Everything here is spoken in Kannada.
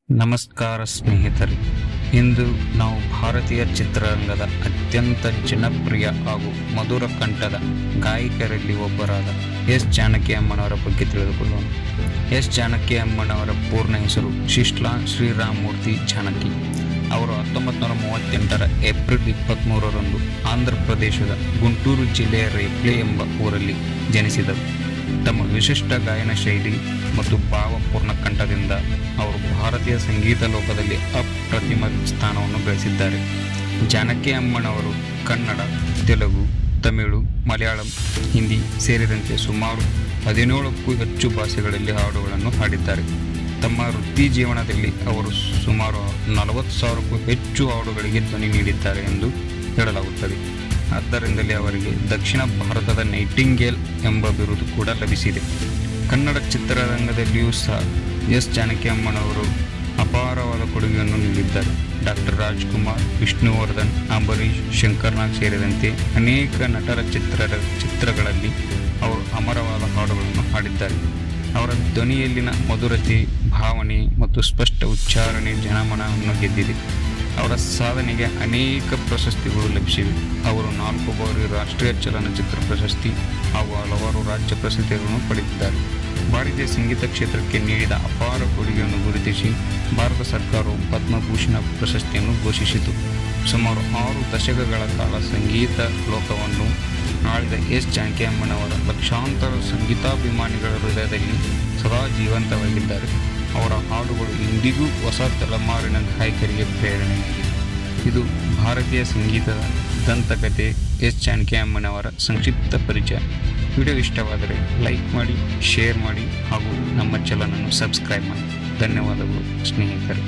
ನಮಸ್ಕಾರ ಸ್ನೇಹಿತರೆ. ಇಂದು ನಾವು ಭಾರತೀಯ ಚಿತ್ರರಂಗದ ಅತ್ಯಂತ ಜನಪ್ರಿಯ ಹಾಗೂ ಮಧುರ ಕಂಠದ ಗಾಯಕರಲ್ಲಿ ಒಬ್ಬರಾದ ಎಸ್ ಜಾನಕಿ ಅಮ್ಮನವರ ಬಗ್ಗೆ ತಿಳಿದುಕೊಳ್ಳೋಣ. ಎಸ್ ಜಾನಕಿ ಅಮ್ಮನವರ ಪೂರ್ಣ ಹೆಸರು ಶಿಶ್ಲಾ ಶ್ರೀರಾಮಮೂರ್ತಿ ಜಾನಕಿ. ಅವರು 1938ರ ಏಪ್ರಿಲ್ 23ರಂದು ಆಂಧ್ರ ಪ್ರದೇಶದ ಗುಂಟೂರು ಜಿಲ್ಲೆಯ ರೇಪ್ಲೆ ಎಂಬ ಊರಲ್ಲಿ ಜನಿಸಿದರು. ತಮ್ಮ ವಿಶಿಷ್ಟ ಗಾಯನ ಶೈಲಿ ಮತ್ತು ಭಾವಪೂರ್ಣ ಕಂಠದಿಂದ ಅವರು ಭಾರತೀಯ ಸಂಗೀತ ಲೋಕದಲ್ಲಿ ಅಪ್ರತಿಮ ಸ್ಥಾನವನ್ನು ಗಳಿಸಿದ್ದಾರೆ. ಜಾನಕಿ ಅಮ್ಮನವರು ಕನ್ನಡ, ತೆಲುಗು, ತಮಿಳು, ಮಲಯಾಳಂ, ಹಿಂದಿ ಸೇರಿದಂತೆ ಸುಮಾರು 17ಕ್ಕೂ ಹೆಚ್ಚು ಭಾಷೆಗಳಲ್ಲಿ ಹಾಡುಗಳನ್ನು ಹಾಡಿದ್ದಾರೆ. ತಮ್ಮ ವೃತ್ತಿ ಜೀವನದಲ್ಲಿ ಅವರು ಸುಮಾರು 40,000ಕ್ಕೂ ಹೆಚ್ಚು ಹಾಡುಗಳಿಗೆ ಧ್ವನಿ ನೀಡಿದ್ದಾರೆ ಎಂದು ಹೇಳಲಾಗುತ್ತದೆ. ಆದ್ದರಿಂದಲೇ ಅವರಿಗೆ ದಕ್ಷಿಣ ಭಾರತದ ನೈಟಿಂಗೇಲ್ ಎಂಬ ಬಿರುದು ಕೂಡ ಲಭಿಸಿದೆ. ಕನ್ನಡ ಚಿತ್ರರಂಗದಲ್ಲಿಯೂ ಸಹ ಎಸ್ ಜಾನಕಿ ಅಮ್ಮನವರು ಅಪಾರವಾದ ಕೊಡುಗೆಯನ್ನು ನೀಡಿದ್ದಾರೆ. ಡಾಕ್ಟರ್ ರಾಜ್ಕುಮಾರ್, ವಿಷ್ಣುವರ್ಧನ್, ಅಂಬರೀಷ್, ಶಂಕರ್ನಾಗ್ ಸೇರಿದಂತೆ ಅನೇಕ ನಟರ ಚಿತ್ರಗಳಲ್ಲಿ ಅವರು ಅಮರವಾದ ಹಾಡುಗಳನ್ನು ಹಾಡಿದ್ದಾರೆ. ಅವರ ಧ್ವನಿಯಲ್ಲಿನ ಮಧುರತೆ, ಭಾವನೆ ಮತ್ತು ಸ್ಪಷ್ಟ ಉಚ್ಚಾರಣೆ ಜನಮನವನ್ನು ಗೆದ್ದಿದೆ. ಅವರ ಸಾಧನೆಗೆ ಅನೇಕ ಪ್ರಶಸ್ತಿಗಳು ಲಭಿಸಿವೆ. ಅವರು 4 ಬಾರಿ ರಾಷ್ಟ್ರೀಯ ಚಲನಚಿತ್ರ ಪ್ರಶಸ್ತಿ ಹಾಗೂ ಹಲವಾರು ರಾಜ್ಯ ಪ್ರಶಸ್ತಿಗಳನ್ನು ಪಡೆದಿದ್ದಾರೆ. ಭಾರತೀಯ ಸಂಗೀತ ಕ್ಷೇತ್ರಕ್ಕೆ ನೀಡಿದ ಅಪಾರ ಕೊಡುಗೆಯನ್ನು ಗುರುತಿಸಿ ಭಾರತ ಸರ್ಕಾರವು ಪದ್ಮಭೂಷಣ ಪ್ರಶಸ್ತಿಯನ್ನು ಘೋಷಿಸಿತು. ಸುಮಾರು 6 ದಶಕಗಳ ಕಾಲ ಸಂಗೀತ ಲೋಕವನ್ನು ಆಳಿದ ಎಸ್ ಜಾನಕಿ ಅಮ್ಮನವರ ಲಕ್ಷಾಂತರ ಸಂಗೀತಾಭಿಮಾನಿಗಳ ಹೃದಯದಲ್ಲಿ ಸದಾ ಜೀವಂತವಾಗಿದ್ದಾರೆ. ಅವರ ಹಾಡುಗಳು ಇಂದಿಗೂ ಹೊಸ ತಲೆಮಾರಿನ ಗಾಯಕರಿಗೆ ಪ್ರೇರಣೆಯಾಗಿದೆ. ಇದು ಭಾರತೀಯ ಸಂಗೀತದ ದಂತಕಥೆ ಎಸ್ ಜಾನಕಿ ಅಮ್ಮನವರ ಸಂಕ್ಷಿಪ್ತ ಪರಿಚಯ. ವಿಡಿಯೋ ಇಷ್ಟವಾದರೆ ಲೈಕ್ ಮಾಡಿ, ಶೇರ್ ಮಾಡಿ ಹಾಗೂ ನಮ್ಮ ಚಾನಲನ್ನು ಸಬ್ಸ್ಕ್ರೈಬ್ ಮಾಡಿ. ಧನ್ಯವಾದಗಳು ಸ್ನೇಹಿತರೆ.